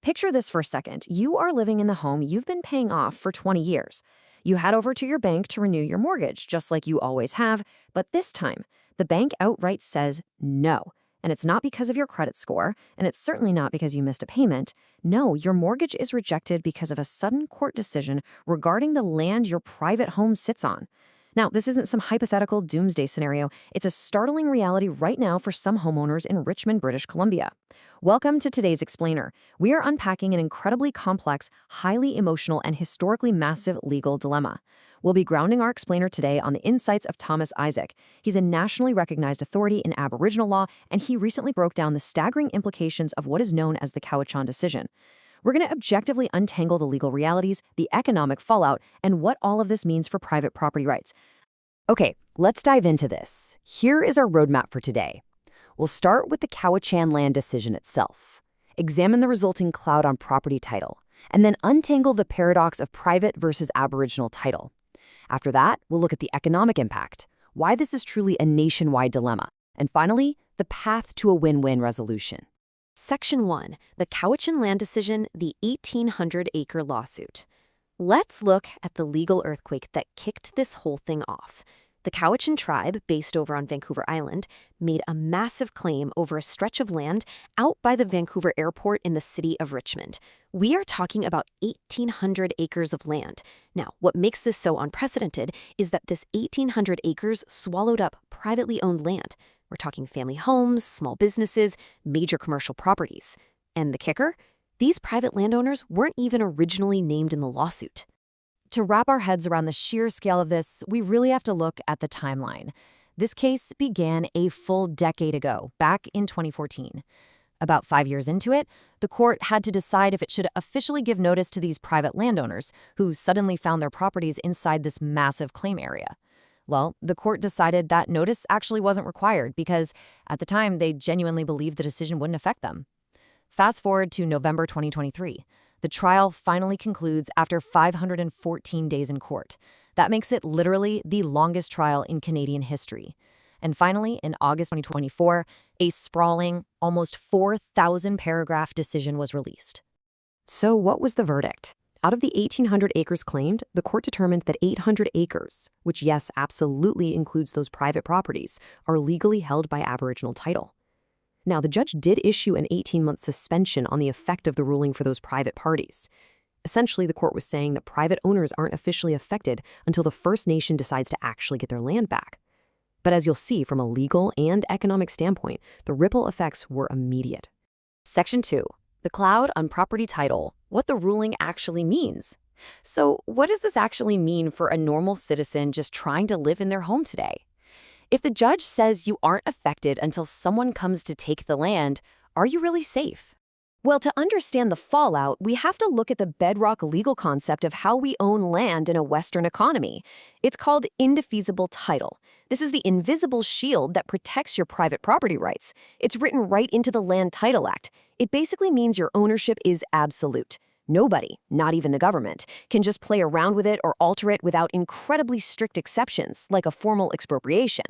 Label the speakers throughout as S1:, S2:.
S1: Picture this for a second. You are living in the home you've been paying off for 20 years. You head over to your bank to renew your mortgage, just like you always have, but this time, the bank outright says no. And it's not because of your credit score, and it's certainly not because you missed a payment. No, your mortgage is rejected because of a sudden court decision regarding the land your private home sits on. Now, this isn't some hypothetical doomsday scenario. It's a startling reality right now for some homeowners in Richmond, British Columbia. Welcome to today's Explainer. We are unpacking an incredibly complex, highly emotional, and historically massive legal dilemma. We'll be grounding our explainer today on the insights of Thomas Isaac. He's a nationally recognized authority in Aboriginal law, and he recently broke down the staggering implications of what is known as the Cowichan decision. We're going to objectively untangle the legal realities, the economic fallout, and what all of this means for private property rights. Okay, let's dive into this. Here is our roadmap for today. We'll start with the Cowichan land decision itself, examine the resulting cloud on property title, and then untangle the paradox of private versus Aboriginal title. After that, we'll look at the economic impact, why this is truly a nationwide dilemma, and finally, the path to a win-win resolution. Section 1. The Cowichan land decision, the 1,800-acre lawsuit. Let's look at the legal earthquake that kicked this whole thing off. The Cowichan tribe, based over on Vancouver Island, made a massive claim over a stretch of land out by the Vancouver airport in the city of Richmond. We are talking about 1,800 acres of land. Now, what makes this so unprecedented is that this 1,800 acres swallowed up privately owned land. We're talking family homes, small businesses, major commercial properties. And the kicker? These private landowners weren't even originally named in the lawsuit. To wrap our heads around the sheer scale of this, we really have to look at the timeline. This case began a full decade ago, back in 2014. About 5 years into it, the court had to decide if it should officially give notice to these private landowners who suddenly found their properties inside this massive claim area. Well, the court decided that notice actually wasn't required because, at the time, they genuinely believed the decision wouldn't affect them. Fast forward to November 2023. The trial finally concludes after 514 days in court. That makes it literally the longest trial in Canadian history. And finally, in August 2024, a sprawling, almost 4,000-paragraph decision was released. So what was the verdict? Out of the 1,800 acres claimed, the court determined that 800 acres, which yes, absolutely includes those private properties, are legally held by Aboriginal title. Now, the judge did issue an 18-month suspension on the effect of the ruling for those private parties. Essentially, the court was saying that private owners aren't officially affected until the First Nation decides to actually get their land back. But as you'll see, from a legal and economic standpoint, the ripple effects were immediate. Section 2. The cloud on property title, what the ruling actually means. So, what does this actually mean for a normal citizen just trying to live in their home today? If the judge says you aren't affected until someone comes to take the land, are you really safe? Well, to understand the fallout, we have to look at the bedrock legal concept of how we own land in a Western economy. It's called indefeasible title. This is the invisible shield that protects your private property rights. It's written right into the Land Title Act. It basically means your ownership is absolute. Nobody, not even the government, can just play around with it or alter it without incredibly strict exceptions, like a formal expropriation.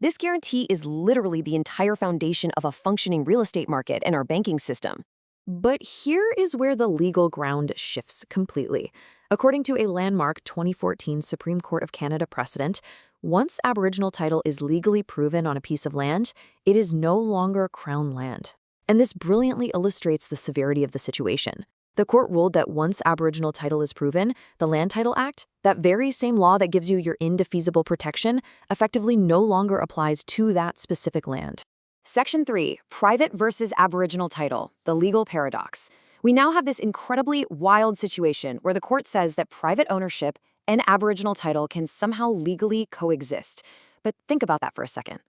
S1: This guarantee is literally the entire foundation of a functioning real estate market and our banking system. But here is where the legal ground shifts completely. According to a landmark 2014 Supreme Court of Canada precedent, once Aboriginal title is legally proven on a piece of land, it is no longer Crown land. And this brilliantly illustrates the severity of the situation. The court ruled that once Aboriginal title is proven, the Land Title Act, that very same law that gives you your indefeasible protection, effectively no longer applies to that specific land. Section 3. Private versus Aboriginal title, the legal paradox. We now have this incredibly wild situation where the court says that private ownership and Aboriginal title can somehow legally coexist. But think about that for a second.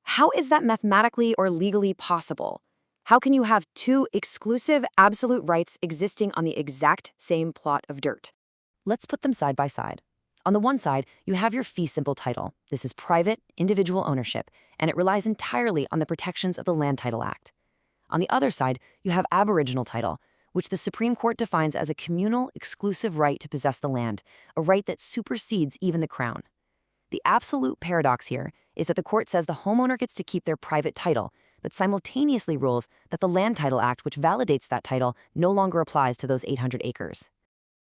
S1: How is that mathematically or legally possible? How can you have two exclusive absolute rights existing on the exact same plot of dirt? Let's put them side by side. On the one side, you have your fee simple title. This is private, individual ownership, and it relies entirely on the protections of the Land Title Act. On the other side, you have Aboriginal title, which the Supreme Court defines as a communal, exclusive right to possess the land, a right that supersedes even the Crown. The absolute paradox here is that the court says the homeowner gets to keep their private title, but simultaneously rules that the Land Title Act, which validates that title, no longer applies to those 800 acres.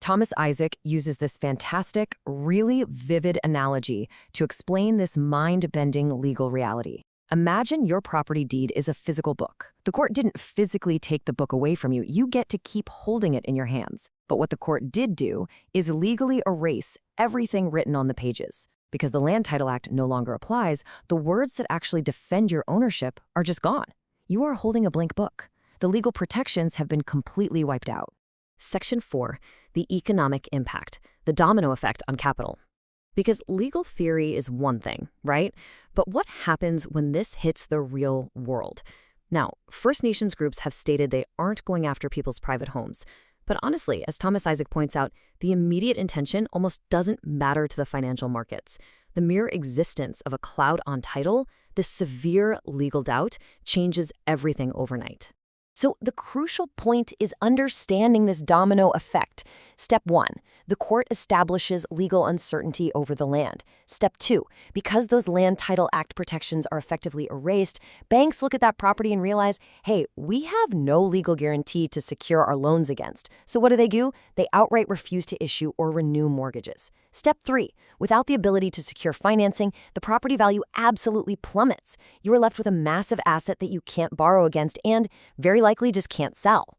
S1: Thomas Isaac uses this fantastic, really vivid analogy to explain this mind-bending legal reality. Imagine your property deed is a physical book. The court didn't physically take the book away from you. You get to keep holding it in your hands. But what the court did do is legally erase everything written on the pages. Because the Land Title Act no longer applies, the words that actually defend your ownership are just gone. You are holding a blank book. The legal protections have been completely wiped out. Section 4, the economic impact, the domino effect on capital. Because legal theory is one thing, right? But what happens when this hits the real world? Now, First Nations groups have stated they aren't going after people's private homes. But honestly, as Thomas Isaac points out, the immediate intention almost doesn't matter to the financial markets. The mere existence of a cloud on title, this severe legal doubt, changes everything overnight. So the crucial point is understanding this domino effect. Step 1, the court establishes legal uncertainty over the land. Step 2, because those Land Title Act protections are effectively erased, banks look at that property and realize, hey, we have no legal guarantee to secure our loans against. So what do? They outright refuse to issue or renew mortgages. Step 3, without the ability to secure financing, the property value absolutely plummets. You are left with a massive asset that you can't borrow against and very likely just can't sell.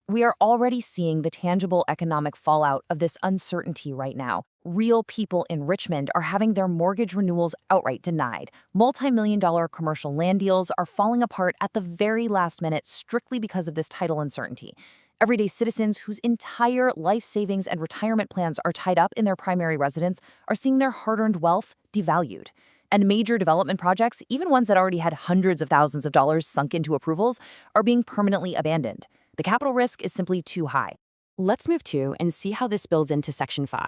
S1: We are already seeing the tangible economic fallout of this uncertainty right now. Real people in Richmond are having their mortgage renewals outright denied. Multi-million-dollar commercial land deals are falling apart at the very last minute strictly because of this title uncertainty. Everyday citizens whose entire life savings and retirement plans are tied up in their primary residence are seeing their hard-earned wealth devalued. And major development projects, even ones that already had hundreds of thousands of dollars sunk into approvals, are being permanently abandoned. The capital risk is simply too high. Let's move to and see how this builds into Section 5,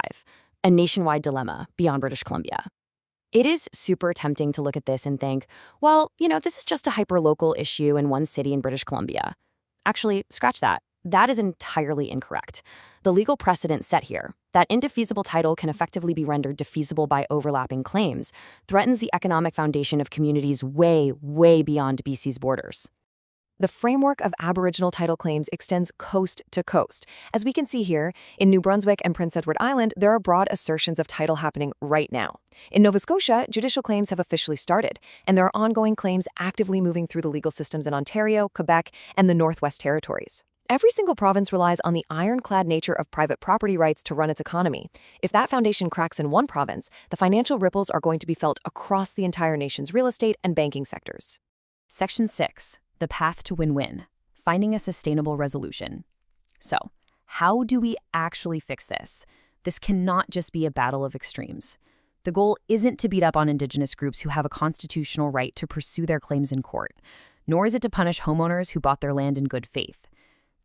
S1: a nationwide dilemma beyond British Columbia. It is super tempting to look at this and think, well, this is just a hyper-local issue in one city in British Columbia. Actually, scratch that. That is entirely incorrect. The legal precedent set here, that indefeasible title can effectively be rendered defeasible by overlapping claims, threatens the economic foundation of communities way, way beyond BC's borders. The framework of Aboriginal title claims extends coast to coast. As we can see here, in New Brunswick and Prince Edward Island, there are broad assertions of title happening right now. In Nova Scotia, judicial claims have officially started, and there are ongoing claims actively moving through the legal systems in Ontario, Quebec, and the Northwest Territories. Every single province relies on the ironclad nature of private property rights to run its economy. If that foundation cracks in one province, the financial ripples are going to be felt across the entire nation's real estate and banking sectors. Section 6, the path to win-win, finding a sustainable resolution. So, how do we actually fix this? This cannot just be a battle of extremes. The goal isn't to beat up on Indigenous groups who have a constitutional right to pursue their claims in court, nor is it to punish homeowners who bought their land in good faith.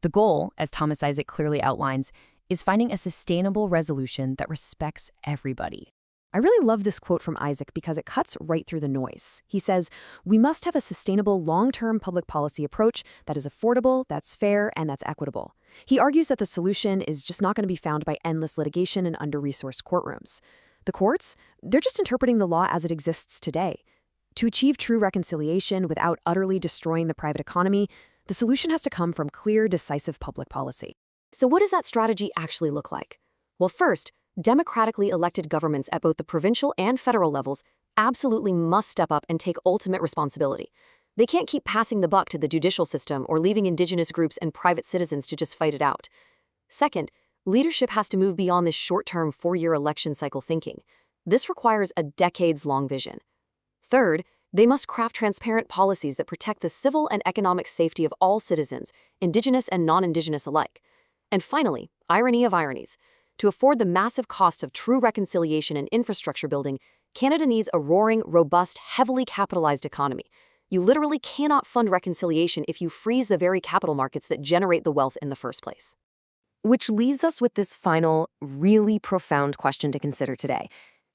S1: The goal, as Thomas Isaac clearly outlines, is finding a sustainable resolution that respects everybody. I really love this quote from Isaac because it cuts right through the noise. He says, we must have a sustainable long-term public policy approach that is affordable, that's fair, and that's equitable. He argues that the solution is just not going to be found by endless litigation in under-resourced courtrooms. The courts, they're just interpreting the law as it exists today. To achieve true reconciliation without utterly destroying the private economy, the solution has to come from clear, decisive public policy. So what does that strategy actually look like? Well, first, democratically elected governments at both the provincial and federal levels absolutely must step up and take ultimate responsibility. They can't keep passing the buck to the judicial system or leaving Indigenous groups and private citizens to just fight it out. Second, leadership has to move beyond this short-term 4-year election cycle thinking. This requires a decades-long vision. Third, they must craft transparent policies that protect the civil and economic safety of all citizens, Indigenous and non-Indigenous alike. And finally, irony of ironies, to afford the massive cost of true reconciliation and infrastructure building, Canada needs a roaring, robust, heavily capitalized economy. You literally cannot fund reconciliation if you freeze the very capital markets that generate the wealth in the first place. Which leaves us with this final, really profound question to consider today.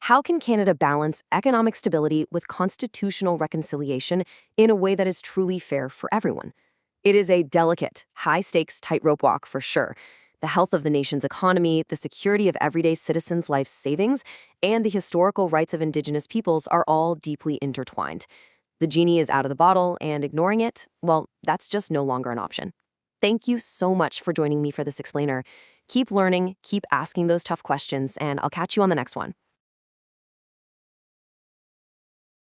S1: How can Canada balance economic stability with constitutional reconciliation in a way that is truly fair for everyone? It is a delicate, high-stakes tightrope walk for sure. The health of the nation's economy, the security of everyday citizens' life savings, and the historical rights of Indigenous peoples are all deeply intertwined. The genie is out of the bottle, and ignoring it, well, that's just no longer an option. Thank you so much for joining me for this explainer. Keep learning, keep asking those tough questions, and I'll catch you on the next one.